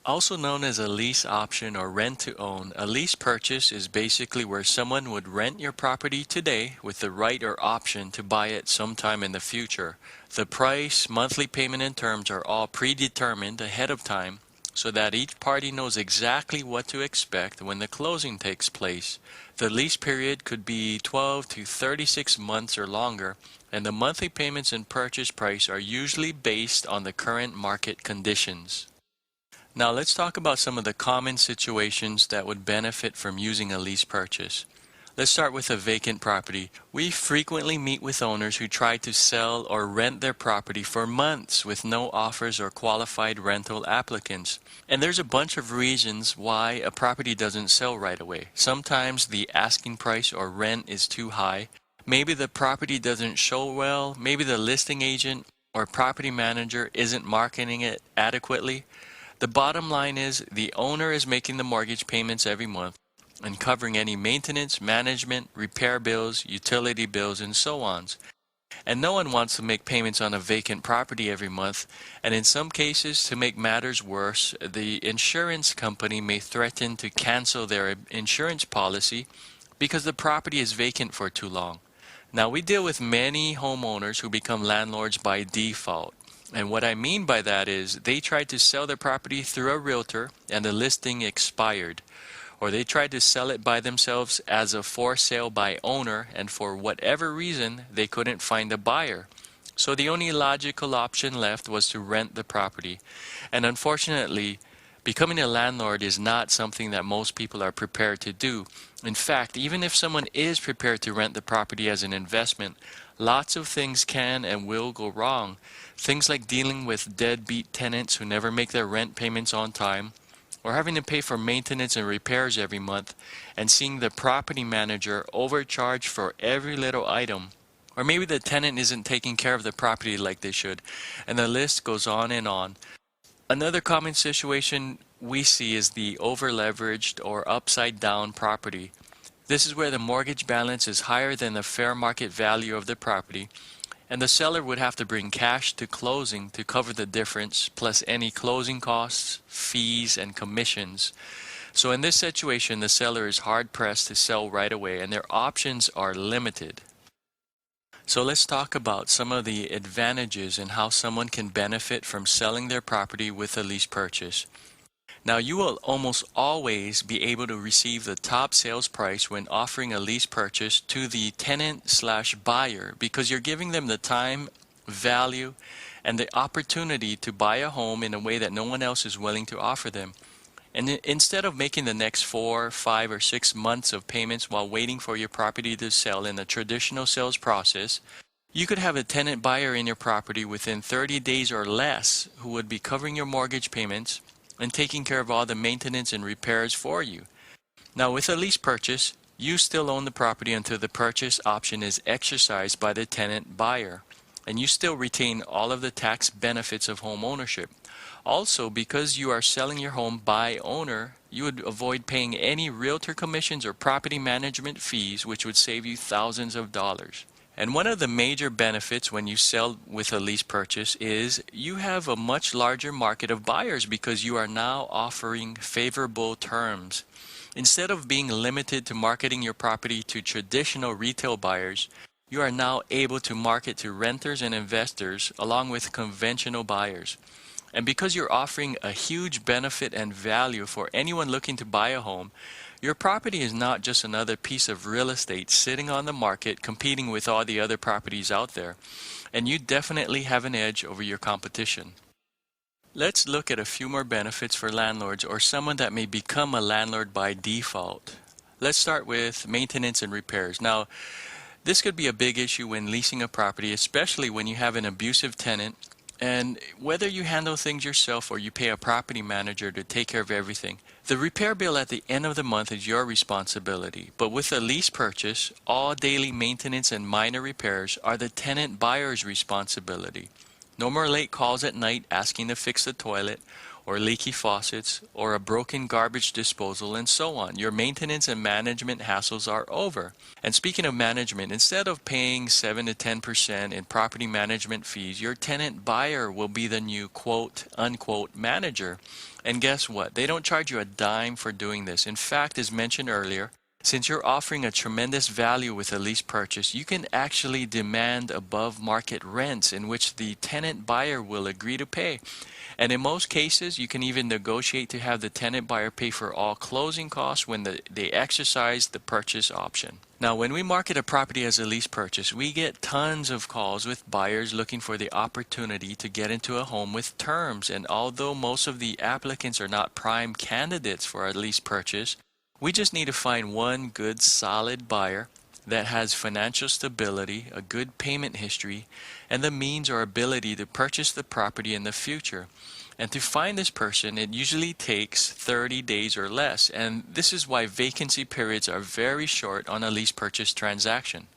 Also known as a lease option or rent to own, a lease purchase is basically where someone would rent your property today with the right or option to buy it sometime in the future. The price, monthly payment, and terms are all predetermined ahead of time so that each party knows exactly what to expect when the closing takes place. The lease period could be 12 to 36 months or longer, and the monthly payments and purchase price are usually based on the current market conditions. Now let's talk about some of the common situations that would benefit from using a lease purchase. Let's start with a vacant property. We frequently meet with owners who try to sell or rent their property for months with no offers or qualified rental applicants. And there's a bunch of reasons why a property doesn't sell right away. Sometimes the asking price or rent is too high. Maybe the property doesn't show well. Maybe the listing agent or property manager isn't marketing it adequately. The bottom line is the owner is making the mortgage payments every month and covering any maintenance, management, repair bills, utility bills, and so on. And no one wants to make payments on a vacant property every month. And in some cases, to make matters worse, the insurance company may threaten to cancel their insurance policy because the property is vacant for too long. Now, we deal with many homeowners who become landlords by default. And what I mean by that is they tried to sell their property through a realtor and the listing expired. Or they tried to sell it by themselves as a for sale by owner, and for whatever reason they couldn't find a buyer. So the only logical option left was to rent the property. And unfortunately, becoming a landlord is not something that most people are prepared to do. In fact, even if someone is prepared to rent the property as an investment, lots of things can and will go wrong. Things like dealing with deadbeat tenants who never make their rent payments on time, or having to pay for maintenance and repairs every month, and seeing the property manager overcharge for every little item. Or maybe the tenant isn't taking care of the property like they should, and the list goes on and on. Another common situation we see is the over-leveraged or upside-down property. This is where the mortgage balance is higher than the fair market value of the property, and the seller would have to bring cash to closing to cover the difference, plus any closing costs, fees, and commissions. So in this situation, the seller is hard-pressed to sell right away, and their options are limited. So let's talk about some of the advantages and how someone can benefit from selling their property with a lease purchase. Now, you will almost always be able to receive the top sales price when offering a lease purchase to the tenant/buyer because you're giving them the time, value, and the opportunity to buy a home in a way that no one else is willing to offer them. And instead of making the next 4, 5, or 6 months of payments while waiting for your property to sell in the traditional sales process, you could have a tenant buyer in your property within 30 days or less who would be covering your mortgage payments and taking care of all the maintenance and repairs for you. Now, with a lease purchase, you still own the property until the purchase option is exercised by the tenant buyer, and you still retain all of the tax benefits of home ownership. Also, because you are selling your home by owner, you would avoid paying any realtor commissions or property management fees, which would save you thousands of dollars. And one of the major benefits when you sell with a lease purchase is you have a much larger market of buyers because you are now offering favorable terms. Instead of being limited to marketing your property to traditional retail buyers, you are now able to market to renters and investors along with conventional buyers. And because you're offering a huge benefit and value for anyone looking to buy a home, your property is not just another piece of real estate sitting on the market competing with all the other properties out there, and you definitely have an edge over your competition. Let's look at a few more benefits for landlords or someone that may become a landlord by default. Let's start with maintenance and repairs. Now, this could be a big issue when leasing a property, especially when you have an abusive tenant. And whether you handle things yourself or you pay a property manager to take care of everything, the repair bill at the end of the month is your responsibility. But with a lease purchase, all daily maintenance and minor repairs are the tenant buyer's responsibility. No more late calls at night asking to fix the toilet or leaky faucets, or a broken garbage disposal, and so on. Your maintenance and management hassles are over. And speaking of management, instead of paying 7 to 10% in property management fees, your tenant buyer will be the new quote unquote manager. And guess what? They don't charge you a dime for doing this. In fact, as mentioned earlier, since you're offering a tremendous value with a lease purchase, you can actually demand above market rents in which the tenant buyer will agree to pay. And in most cases, you can even negotiate to have the tenant buyer pay for all closing costs when they exercise the purchase option. Now, when we market a property as a lease purchase, we get tons of calls with buyers looking for the opportunity to get into a home with terms. And although most of the applicants are not prime candidates for a lease purchase, we just need to find one good solid buyer that has financial stability, a good payment history, and the means or ability to purchase the property in the future. And to find this person, it usually takes 30 days or less, and this is why vacancy periods are very short on a lease purchase transaction.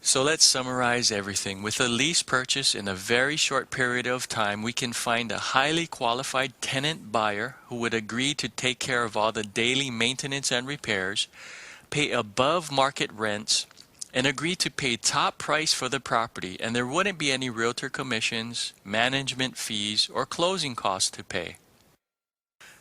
So let's summarize everything. With a lease purchase, in a very short period of time, we can find a highly qualified tenant buyer who would agree to take care of all the daily maintenance and repairs, pay above market rents, and agree to pay top price for the property, and there wouldn't be any realtor commissions, management fees, or closing costs to pay.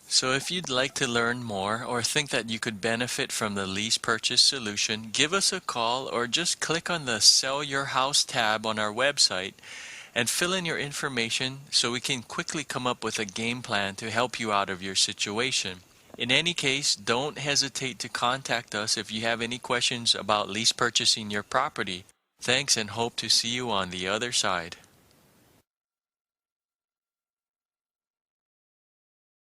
So if you'd like to learn more or think that you could benefit from the lease purchase solution, give us a call or just click on the Sell Your House tab on our website and fill in your information so we can quickly come up with a game plan to help you out of your situation. In any case, don't hesitate to contact us if you have any questions about lease purchasing your property. Thanks, and hope to see you on the other side.